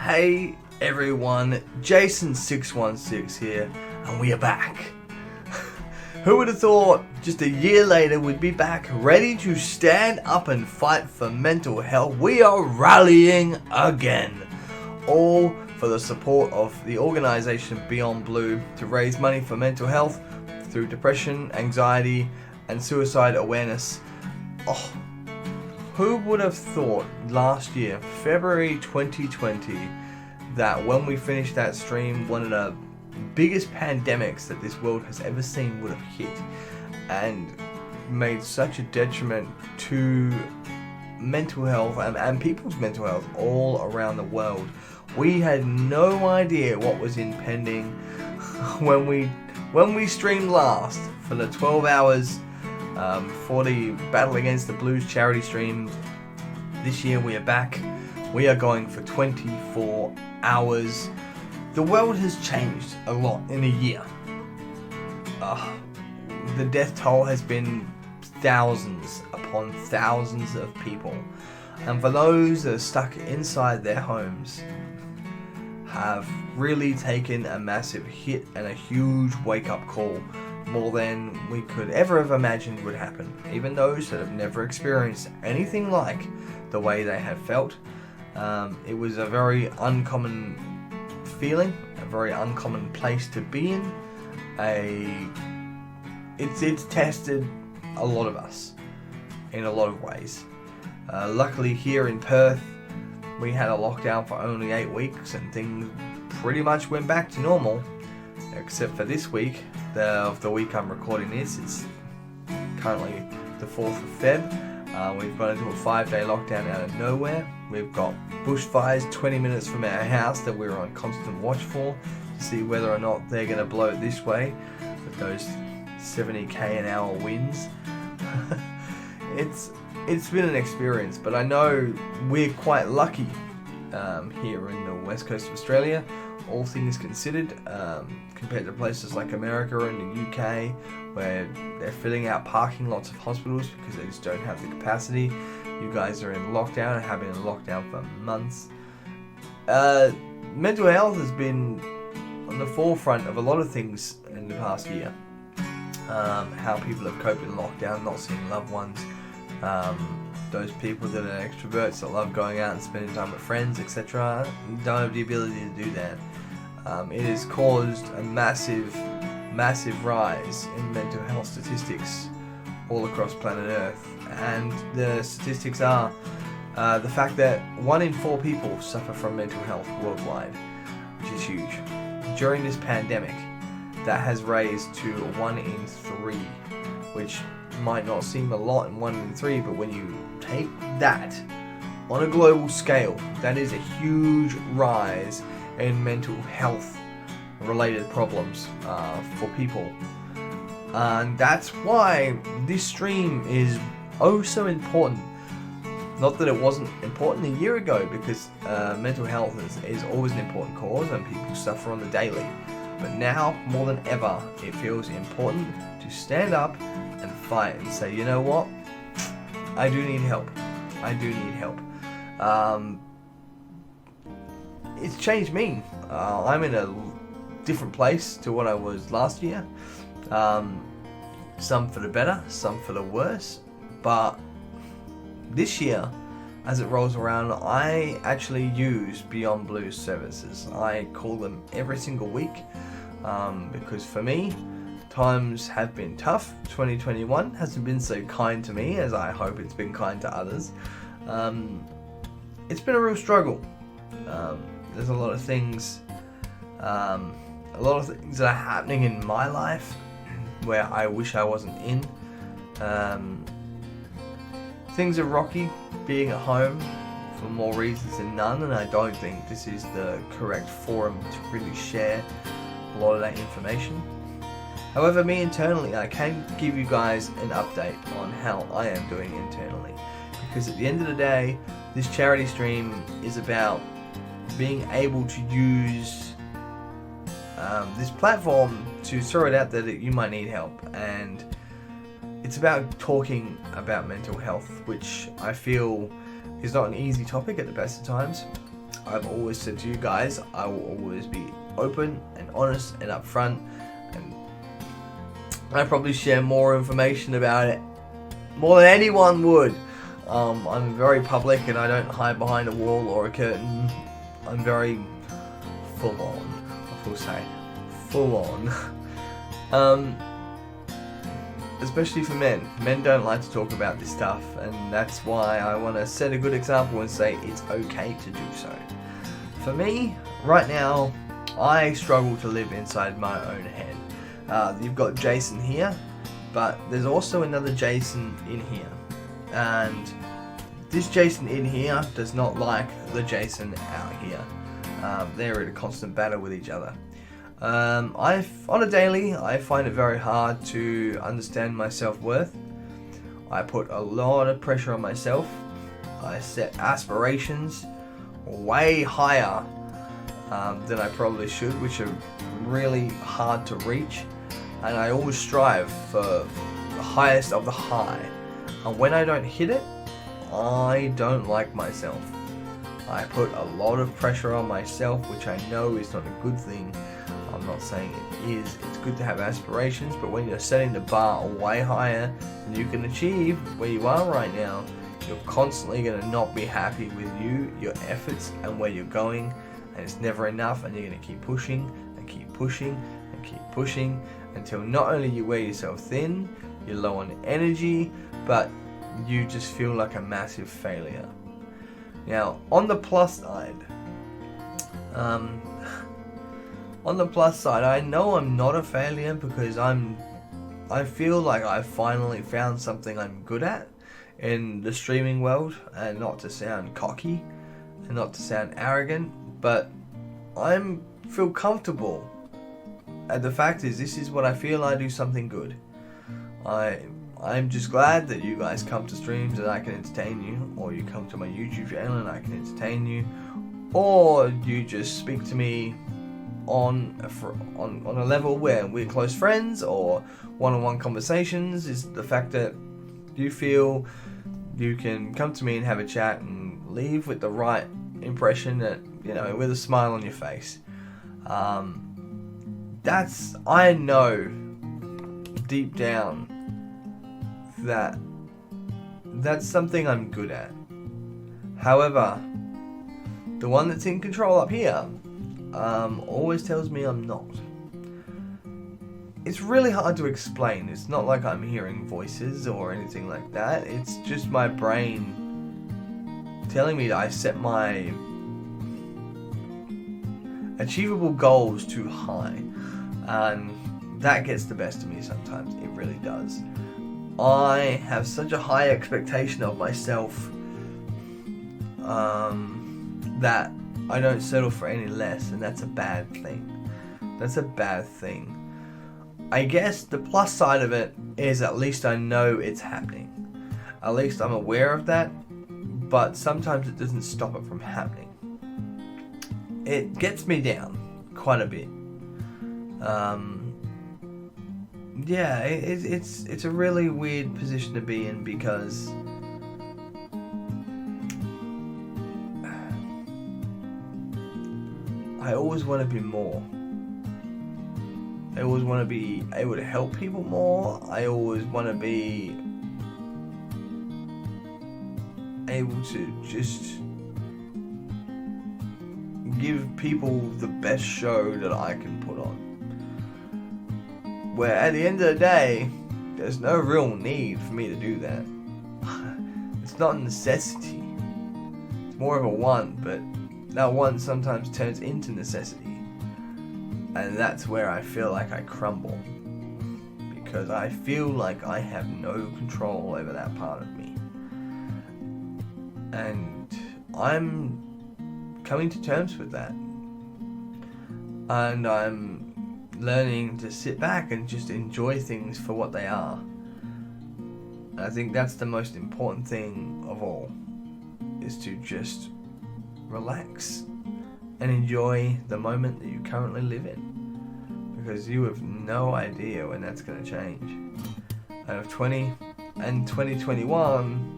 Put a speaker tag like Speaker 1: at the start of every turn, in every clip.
Speaker 1: Hey everyone, Jaysinn616 here, and we are back. Who would have thought just a year later we'd be back, ready to stand up and fight for mental health? We are rallying again, all for the support of the organisation Beyond Blue to raise money for mental health through depression, anxiety and suicide awareness. Oh, who would have thought last year, February 2020, that when we finished that stream, one of the biggest pandemics that this world has ever seen would have hit and made such a detriment to mental health and people's mental health all around the world. We had no idea what was impending when we streamed last for the 12 hours for the Battle Against the Blues charity stream. This year we are back. We are going for 24 hours. The world has changed a lot in a year. The death toll has been thousands upon thousands of people. And for those that are stuck inside their homes, have really taken a massive hit and a huge wake-up call, more than we could ever have imagined would happen. Even those that have never experienced anything like the way they have felt. It was a very uncommon feeling, a very uncommon place to be in. It's tested a lot of us in a lot of ways. Luckily here in Perth, we had a lockdown for only 8 weeks and things pretty much went back to normal, except for this week. The week I'm recording this, it's currently the 4th of Feb. We've gone into a 5-day lockdown out of nowhere. We've got bushfires 20 minutes from our house that we're on constant watch for to see whether or not they're going to blow it this way with those 70k an hour winds. It's been an experience, but I know we're quite lucky here in the west coast of Australia, all things considered, compared to places like America and the UK, where they're filling out parking lots of hospitals because they just don't have the capacity. You guys are in lockdown and have been in lockdown for months. Mental health has been on the forefront of a lot of things in the past year. How people have coped in lockdown, not seeing loved ones, those people that are extroverts that love going out and spending time with friends, etc. You don't have the ability to do that. It has caused a massive rise in mental health statistics all across planet Earth, and the statistics are the fact that 1 in 4 people suffer from mental health worldwide, which is huge. During this pandemic, that has raised to 1 in 3, which might not seem a lot in 1 in 3, but when you take that on a global scale, that is a huge rise in mental health related problems for people. And that's why this stream is oh so important. Not that it wasn't important a year ago, because mental health is always an important cause and people suffer on the daily. But now, more than ever, it feels important to stand up and fight and say, you know what? I do need help. I do need help. It's changed me. I'm in a different place to what I was last year. Some for the better, some for the worse. But this year, as it rolls around, I actually use Beyond Blue's services. I call them every single week because for me, times have been tough. 2021 hasn't been so kind to me as I hope it's been kind to others. It's been a real struggle. There's a lot of things that are happening in my life where I wish I wasn't in. Things are rocky being at home for more reasons than none, and I don't think this is the correct forum to really share a lot of that information. However, me internally, I can give you guys an update on how I am doing internally, because at the end of the day, this charity stream is about being able to use this platform to throw it out there that you might need help, and it's about talking about mental health, which I feel is not an easy topic at the best of times. I've always said to you guys, I will always be open and honest and upfront, and I probably share more information about it more than anyone would. I'm very public and I don't hide behind a wall or a curtain. I'm very full on, I will say. Full on. Especially for men. Men don't like to talk about this stuff, and that's why I want to set a good example and say it's okay to do so. For me, right now, I struggle to live inside my own head. You've got Jason here, but there's also another Jason in here. And this Jason in here does not like the Jason out here. They're in a constant battle with each other. On a daily, I find it very hard to understand my self-worth. I put a lot of pressure on myself. I set aspirations way higher than I probably should, which are really hard to reach. And I always strive for the highest of the high. And when I don't hit it, I don't like myself. I put a lot of pressure on myself, which I know is not a good thing. I'm not saying it is. It's good to have aspirations, but when you're setting the bar way higher than you can achieve where you are right now, you're constantly going to not be happy with you, your efforts, and where you're going, and it's never enough, and you're going to keep pushing and keep pushing and keep pushing until not only you wear yourself thin, you're low on energy, but you just feel like a massive failure. Now, on the plus side, I know I'm not a failure because I feel like I've finally found something I'm good at in the streaming world, and not to sound cocky and not to sound arrogant, but I feel comfortable. And the fact is, this is what I feel. I do something good. I'm just glad that you guys come to streams and I can entertain you, or you come to my YouTube channel and I can entertain you, or you just speak to me on a level where we're close friends, or one-on-one conversations. Is the fact that you feel you can come to me and have a chat and leave with the right impression, that, you know, with a smile on your face. I know deep down that that's something I'm good at. However, the one that's in control up here always tells me I'm not. It's really hard to explain. It's not like I'm hearing voices or anything like that. It's just my brain telling me that I set my achievable goals too high, and that gets the best of me sometimes. It really does. I have such a high expectation of myself that I don't settle for any less, and that's a bad thing. That's a bad thing. I guess the plus side of it is at least I know it's happening. At least I'm aware of that, but sometimes it doesn't stop it from happening. It gets me down quite a bit. Yeah, it's a really weird position to be in, because I always want to be more. I always want to be able to help people more. I always want to be able to just give people the best show that I can put on. Where at the end of the day, there's no real need for me to do that. It's not a necessity. It's more of a want, but that want sometimes turns into necessity. And that's where I feel like I crumble. Because I feel like I have no control over that part of me. And I'm coming to terms with that. And I'm learning to sit back and just enjoy things for what they are. And I think that's the most important thing of all, is to just relax and enjoy the moment that you currently live in, because you have no idea when that's going to change. And of 2021,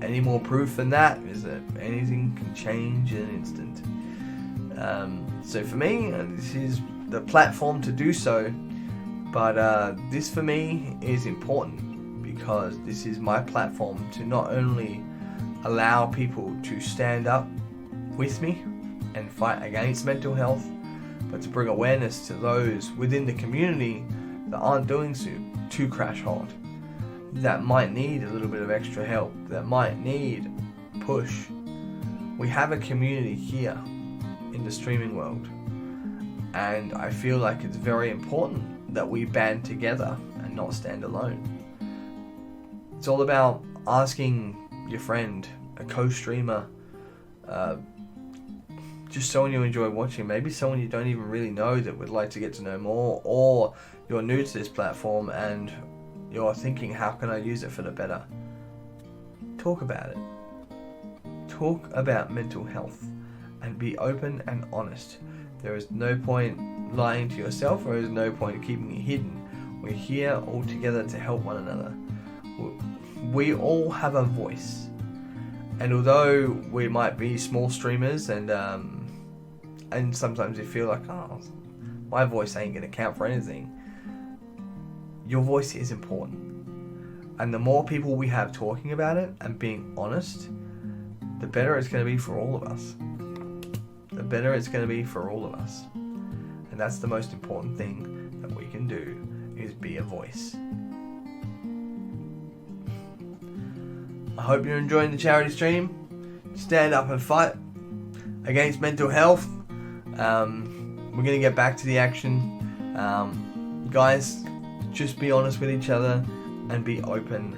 Speaker 1: any more proof than that is that anything can change in an instant. So for me, this is the platform to do so, but this for me is important because this is my platform to not only allow people to stand up with me and fight against mental health, but to bring awareness to those within the community that aren't doing so too crash hard, that might need a little bit of extra help, that might need push. We have a community here in the streaming world, and I feel like it's very important that we band together and not stand alone. It's all about asking your friend, a co-streamer, just someone you enjoy watching, maybe someone you don't even really know that would like to get to know more, or you're new to this platform and you're thinking, how can I use it for the better? Talk about it. Talk about mental health and be open and honest. There is no point lying to yourself, or there is no point keeping it hidden. We're here all together to help one another. We all have a voice, and although we might be small streamers and sometimes you feel like, oh, my voice ain't gonna count for anything, your voice is important. And the more people we have talking about it and being honest, the better it's going to be for all of us. The better it's going to be for all of us. And that's the most important thing that we can do, is be a voice. I hope you're enjoying the charity stream. Stand up and fight against mental health. We're going to get back to the action. Guys, just be honest with each other and be open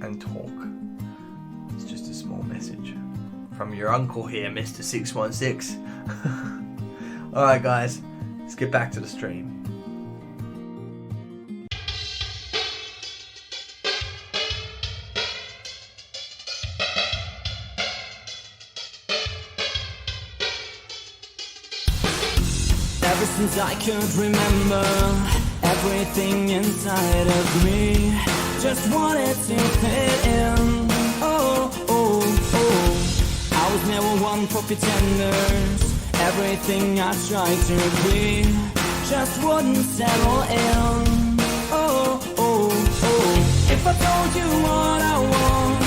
Speaker 1: and talk. It's just a small message from your uncle here, Mr. 616. Alright guys, let's get back to the stream.
Speaker 2: Ever since I could remember, everything inside of me just wanted to fit in. Oh, oh, oh. I was never one for pretenders. Everything I tried to be just wouldn't settle in. Oh, oh, oh. If I told you what I want,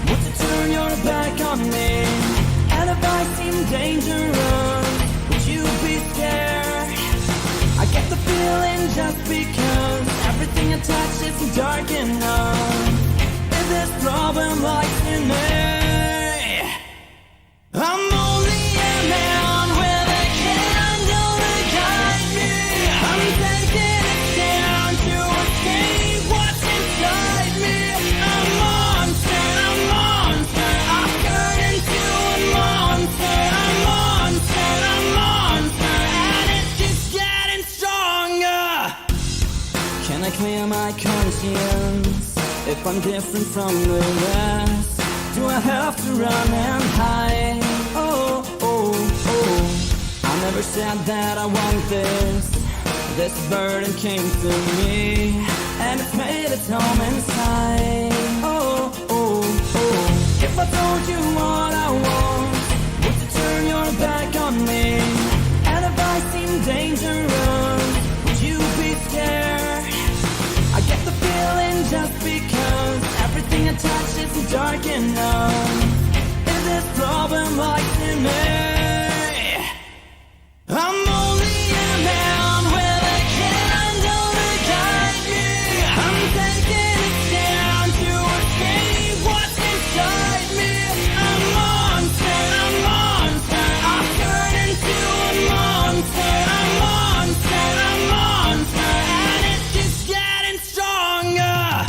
Speaker 2: would you turn your back on me? And if I seemed dangerous, would you be scared? I get the feeling just because everything I touch is dark enough. If this problem lies in me, I'm only a man with a candle to guide me. I'm taking it down to escape what's inside me. A monster, I've turned into a monster. A monster, and it keeps getting stronger. Can I clear my conscience if I'm different from the rest? Do I have to run and hide? Oh, oh, oh. I never said that I want this. This burden came to me, and it's made its home inside. Oh, oh, oh. If I told you what I want, would you turn your back on me? And if I seem dangerous, would you be scared? I get the feeling just because everything I touch isn't dark enough. If this problem lies in me, I'm only a man with a candle to guide me. I'm taking it down to escape what's inside me. A monster, I've turned into a monster. A monster, and it keeps getting stronger.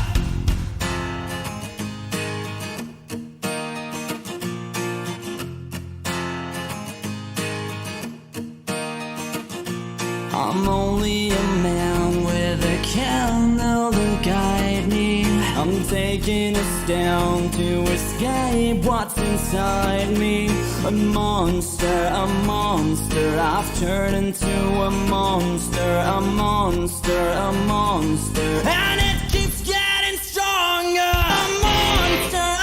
Speaker 2: I'm only a man with a candle to guide me. I'm taking us down to escape what's inside me. A monster, I've turned into a monster. A monster, and it keeps getting stronger. A monster,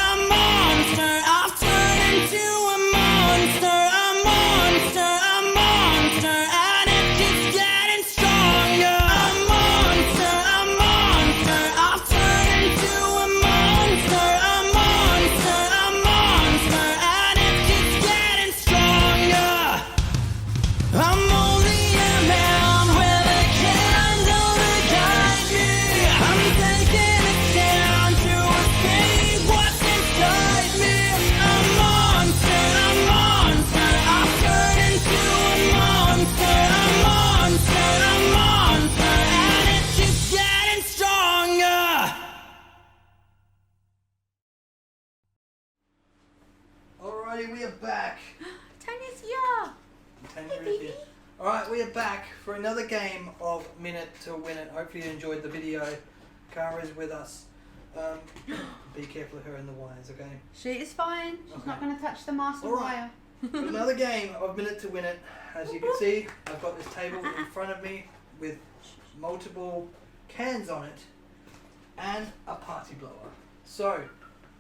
Speaker 1: we are back.
Speaker 3: Tanya's here.
Speaker 1: Tanya is here. Alright, we are back for another game of Minute to Win It. Hopefully you enjoyed the video. Cara is with us. Be careful of her in the wires, okay?
Speaker 3: She is fine. She's not going to touch the master
Speaker 1: Alright.
Speaker 3: wire.
Speaker 1: Another game of Minute to Win It. As you can see, I've got this table in front of me with multiple cans on it and a party blower. So,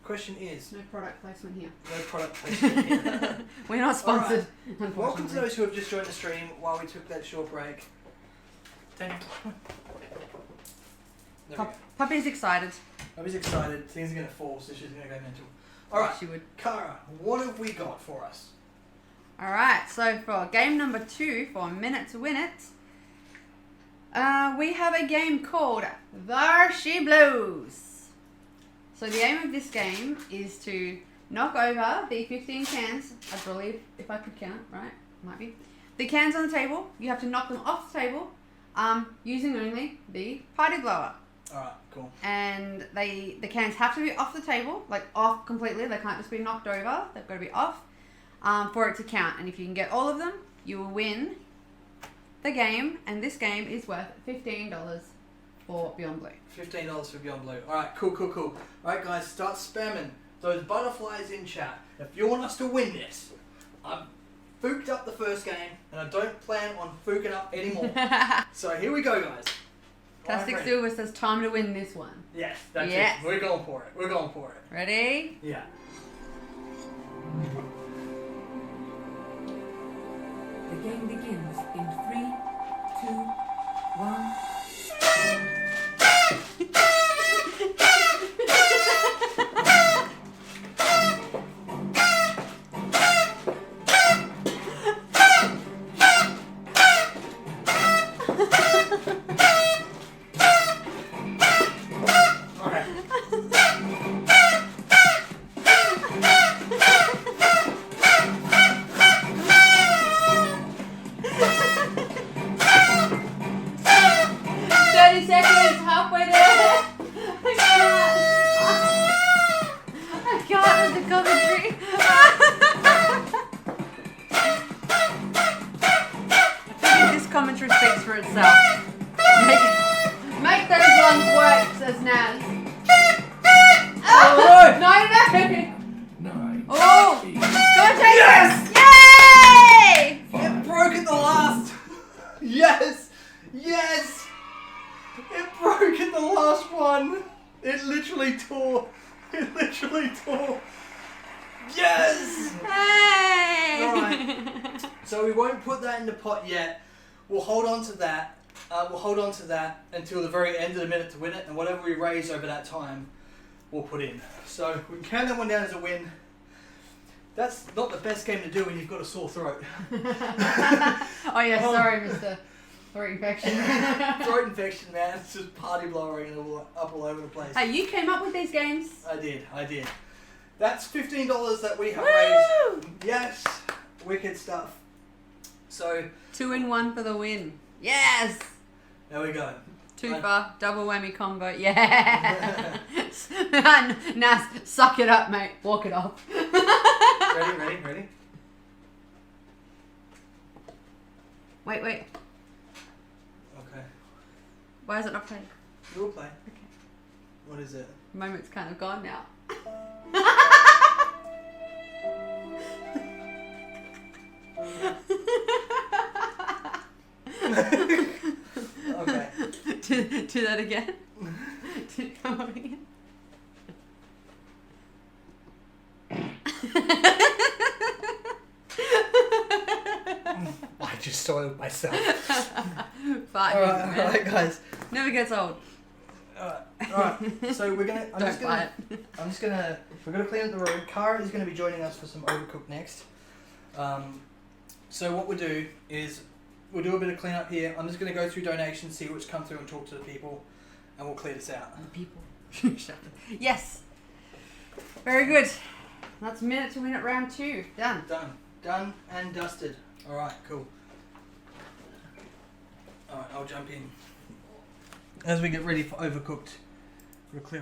Speaker 1: question is...
Speaker 3: No product placement here.
Speaker 1: No product placement here.
Speaker 3: We're not sponsored.
Speaker 1: Right. Welcome to those who have just joined the stream while we took that short break. Tanya. There we go.
Speaker 3: Puppy's excited.
Speaker 1: Puppy's excited. Things are going to fall, so she's going to go mental. Alright,
Speaker 3: She would.
Speaker 1: Cara, what have we got for us?
Speaker 3: Alright, so for game number 2, for a minute to win it, we have a game called There She Blows. So the aim of this game is to knock over the 15 cans, I believe, if I could count, right? Might be. The cans on the table, you have to knock them off the table using only the party blower.
Speaker 1: Alright, cool.
Speaker 3: And the cans have to be off the table, like off completely. They can't just be knocked over. They've got to be off for it to count. And if you can get all of them, you will win the game. And this game is worth $15 for Beyond Blue.
Speaker 1: $15 for Beyond Blue. Alright, cool. Alright guys, start spamming those butterflies in chat. If you want us to win this, I've fooked up the first game and I don't plan on fooking up anymore. So here we go guys.
Speaker 3: Plastic Silver says time to win this one.
Speaker 1: Yes, that's
Speaker 3: Yes.
Speaker 1: it. We're going for it.
Speaker 3: Ready?
Speaker 1: Yeah.
Speaker 4: The game begins in 3, 2, 1.
Speaker 3: Commentary speaks for itself. Make those lungs work, says Naz. Oh, no. Oh, go on, Jason.
Speaker 1: Yes!
Speaker 3: Yay!
Speaker 1: It broke at the last. Yes! It broke at the last one. It literally tore. Yes!
Speaker 3: Hey!
Speaker 1: Alright. So we won't put that in the pot yet. We'll hold on to that. Until the very end of the minute to win it, and whatever we raise over that time, we'll put in. So we can count that one down as a win. That's not the best game to do when you've got a sore throat.
Speaker 3: Oh yeah, sorry, Mr. Throat infection.
Speaker 1: Throat infection, man. It's just party blowing up all over the place.
Speaker 3: Hey, you came up with these games.
Speaker 1: I did. That's $15 that we have
Speaker 3: Woo!
Speaker 1: raised. Yes, wicked stuff. So
Speaker 3: 2 in 1 for the win. Yes.
Speaker 1: there we go.
Speaker 3: Toothbar, double whammy combo. Yeah. Nas, suck it up, mate. Walk it off.
Speaker 1: Ready?
Speaker 3: Wait.
Speaker 1: Okay.
Speaker 3: Why is it not playing?
Speaker 1: We'll play.
Speaker 3: Okay.
Speaker 1: What is it?
Speaker 3: The moment's kind of gone now.
Speaker 1: Okay.
Speaker 3: Do that again. Come on again.
Speaker 1: I just soiled myself.
Speaker 3: Fine.
Speaker 1: Alright guys.
Speaker 3: Never gets old.
Speaker 1: Alright. So we're gonna we're gonna clean up the room. Cara is gonna be joining us for some Overcooked next. So what we'll do is we'll do a bit of clean up here. I'm just gonna go through donations, see what's come through and talk to the people, and we'll clear this out.
Speaker 3: The people. Yes. Very good. That's minute to minute round 2. Done.
Speaker 1: Done and dusted. Alright, cool. Alright, I'll jump in. As we get ready for Overcooked, we'll clear